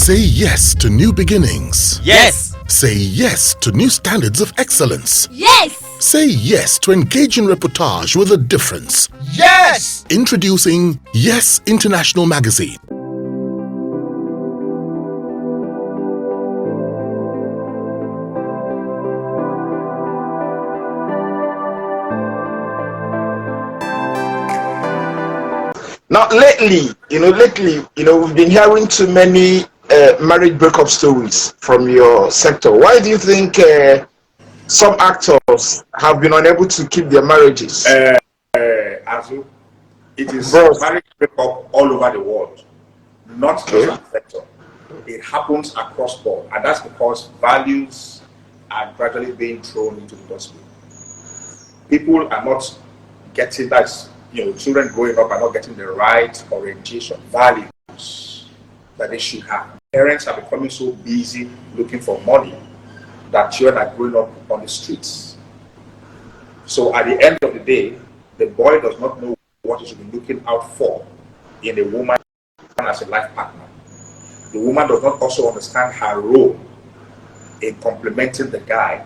Say yes to new beginnings. Yes. Say yes to new standards of excellence. Yes. Say yes to engaging reportage with a difference. Yes. Introducing Yes International Magazine. Now, lately, we've been hearing too many marriage breakup stories from your sector. Why do you think some actors have been unable to keep their marriages? Azu, it is marriage breakup all over the world, not just our sector. It happens across board, and that's because values are gradually being thrown into the industry. People are not getting that. Children growing up are not getting the right orientation, values that they should have. Parents are becoming so busy looking for money that children are growing up on the streets. So at the end of the day, the boy does not know what he should be looking out for in a woman as a life partner. The woman does not also understand her role in complementing the guy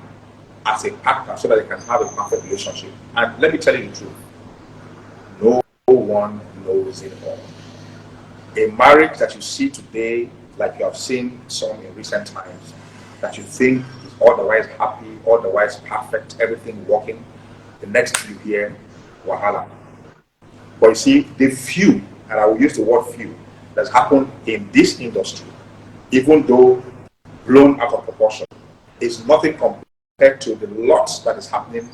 as a partner so that they can have a perfect relationship. And let me tell you the truth. No one knows it all. A marriage that you see today, like you have seen some in recent times, that you think is otherwise happy, otherwise perfect, everything working, the next thing you hear, wahala. But you see, the few, and I will use the word few, that's happened in this industry, even though blown out of proportion, is nothing compared to the lots that is happening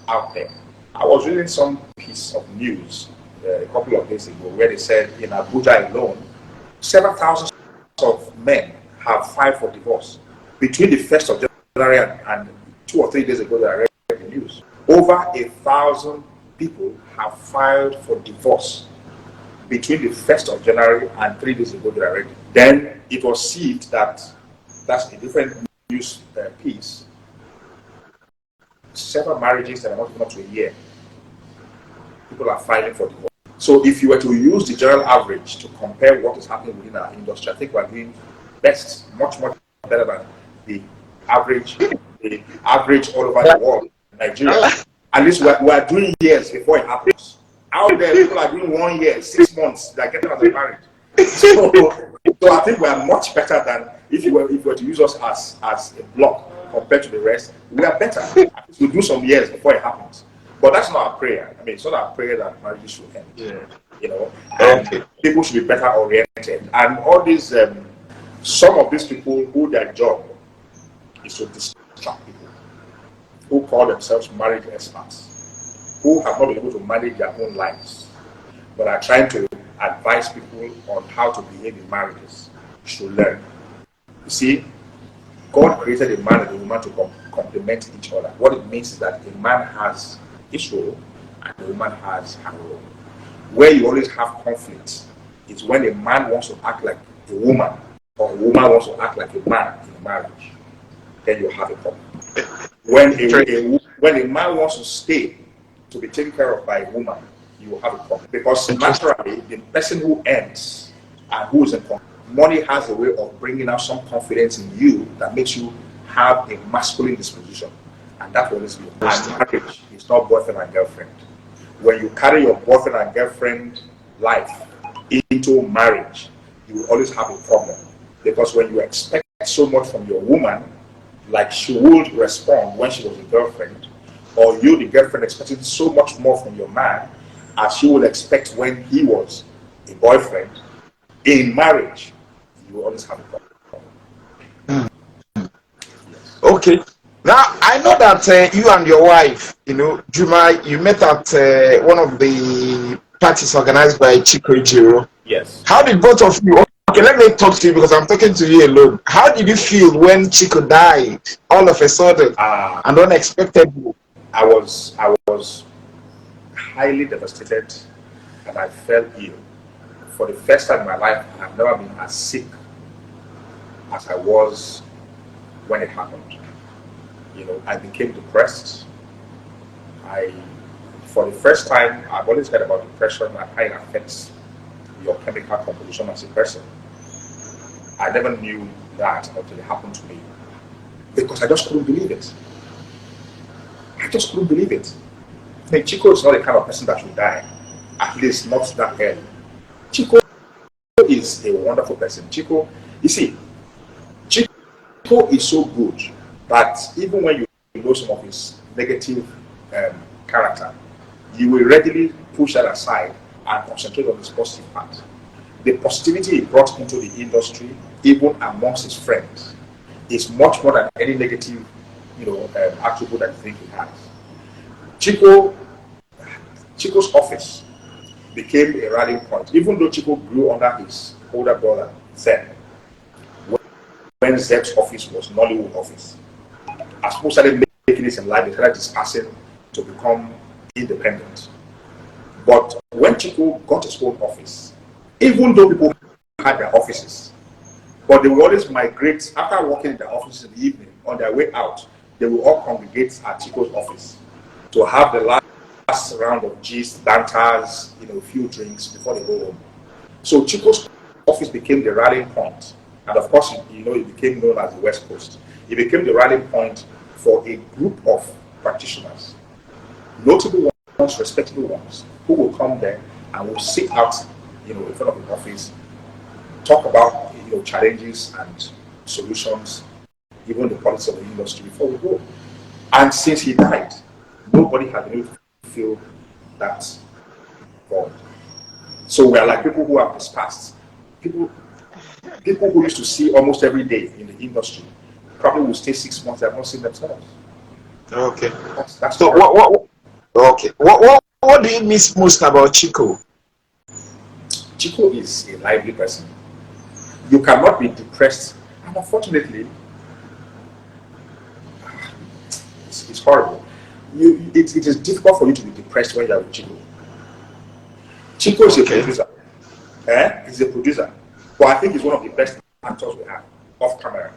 out there. I was reading some piece of news a couple of days ago where they said in Abuja alone, several thousands of men have filed for divorce. Between the 1st of January and 2 or 3 days ago that I read the news, over 1,000 people have filed for divorce between the 1st of January and 3 days ago that I read it. Then it was seen that's a different news piece. Several marriages that are not even up to a year, people are filing for divorce. So if you were to use the general average to compare what is happening within our industry, I think we're doing best, much better than the average all over the world in Nigeria. At least we're doing years before it happens. Out there, people are doing 1 year, 6 months, they're getting out of marriage. So I think we're much better than if you were to use us as a block compared to the rest. We are better. We do some years before it happens. But that's not our prayer. I mean, it's not our prayer that marriages should end. Yeah. People should be better oriented. And all these, some of these people who their job is to distract people, who call themselves marriage experts, who have not been able to manage their own lives, but are trying to advise people on how to behave in marriages, should learn. You see, God created a man and a woman to complement each other. What it means is that a man has his role and the woman has her role. Where you always have conflict is when a man wants to act like a woman or a woman wants to act like a man in a marriage. Then you have a problem. When a man wants to stay to be taken care of by a woman, you will have a problem. Because naturally, the person who earns and who is in control, money has a way of bringing out some confidence in you that makes you have a masculine disposition. And that will always be. And marriage is not boyfriend and girlfriend. When you carry your boyfriend and girlfriend life into marriage, you will always have a problem. Because when you expect so much from your woman, like she would respond when she was a girlfriend, or you, the girlfriend, expecting so much more from your man as she would expect when he was a boyfriend, in marriage, you will always have a problem. Okay. Now, I know that you and your wife, Juma, you met at one of the parties organized by Chico Ejiro. Yes. How did both of you, okay, let me talk to you because I'm talking to you alone. How did you feel when Chico died all of a sudden and unexpectedly? I was highly devastated and I felt ill. For the first time in my life, I've never been as sick as I was when it happened. I became depressed. For the first time, I've always heard about depression and how it affects your chemical composition as a person. I never knew that until it happened to me. Because I just couldn't believe it. I just couldn't believe it. I mean, Chico is not the kind of person that will die. At least not that early. Chico is a wonderful person. Chico, you see, Chico is so good that even when you know some of his negative character, you will readily push that aside and concentrate on his positive part. The positivity he brought into the industry, even amongst his friends, is much more than any negative, attribute that you think he has. Chico's office became a rallying point, even though Chico grew under his older brother, Zed, when Zed's office was Nollywood office. As people started making this in life, they started dispersing to become independent. But when Chico got his own office, even though people had their offices, but they would always migrate after working in their offices in the evening. On their way out, they will all congregate at Chico's office to have the last round of gist, banters, a few drinks before they go home. So Chico's office became the rallying point, and of course, it became known as the West Coast. It became the rallying point for a group of practitioners, notable ones, respectable ones, who will come there and will sit out, in front of the office, talk about challenges and solutions, even the policy of the industry before we go. And since he died, nobody had been able to feel that bond. So we are like people who have dispersed. People who used to see almost every day in the industry probably will stay 6 months. They have not seen themselves. Okay. That's so what do you miss most about Chico? Chico is a lively person. You cannot be depressed, and unfortunately, it's horrible. It is difficult for you to be depressed when you are with Chico. Chico is a producer. He's a producer. But I think he's one of the best actors we have off camera.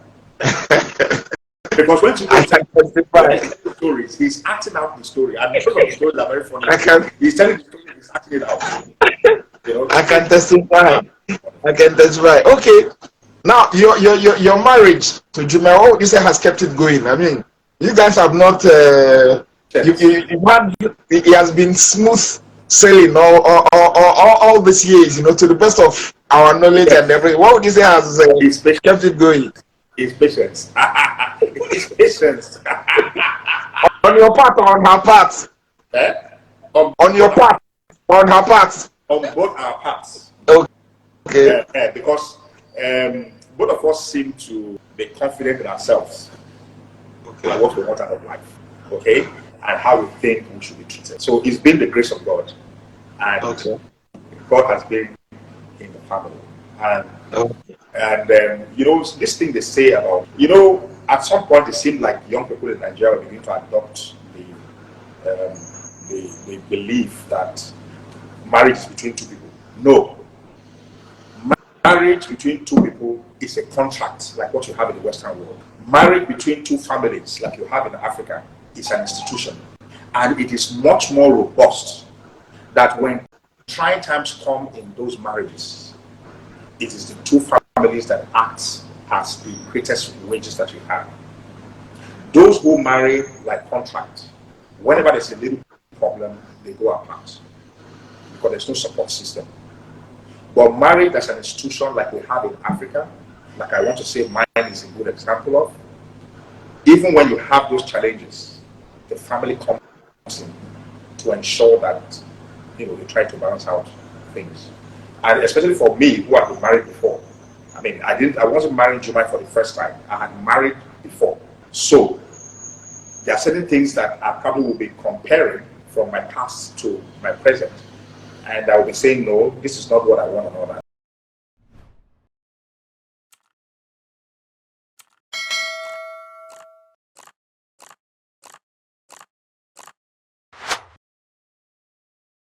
Because when Chico is telling stories, he's acting out the story. And because of the stories are very funny. He's telling the story, he's acting it out. I can testify. Okay. Now your marriage to Juma, what would you say has kept it going? I mean, you guys have not it has been smooth sailing all these years, to the best of our knowledge and everything. What would you say has kept it going? It's patience. It's patience. On your part or on her part? On your part or on her part? On both our parts. Okay. Because both of us seem to be confident in ourselves. Okay. And what we want out of life. Okay? And how we think we should be treated. So it's been the grace of God. And God has been in the family. And this thing they say about, at some point it seemed like young people in Nigeria begin to adopt the belief that marriage is between two people. No. Marriage between two people is a contract like what you have in the Western world. Marriage between two families like you have in Africa is an institution. And it is much more robust that when trying times come in those marriages, it is the two families that act as the greatest wages that you have. Those who marry like contract, whenever there's a little problem, they go apart because there's no support system. But marriage as an institution like we have in Africa, like I want to say mine is a good example of, even when you have those challenges, the family comes in to ensure that they try to balance out things. And especially for me, who had been married before. I mean, I wasn't marrying Jumai for the first time. I had married before. So there are certain things that I probably will be comparing from my past to my present. And I will be saying, no, this is not what I want and all that.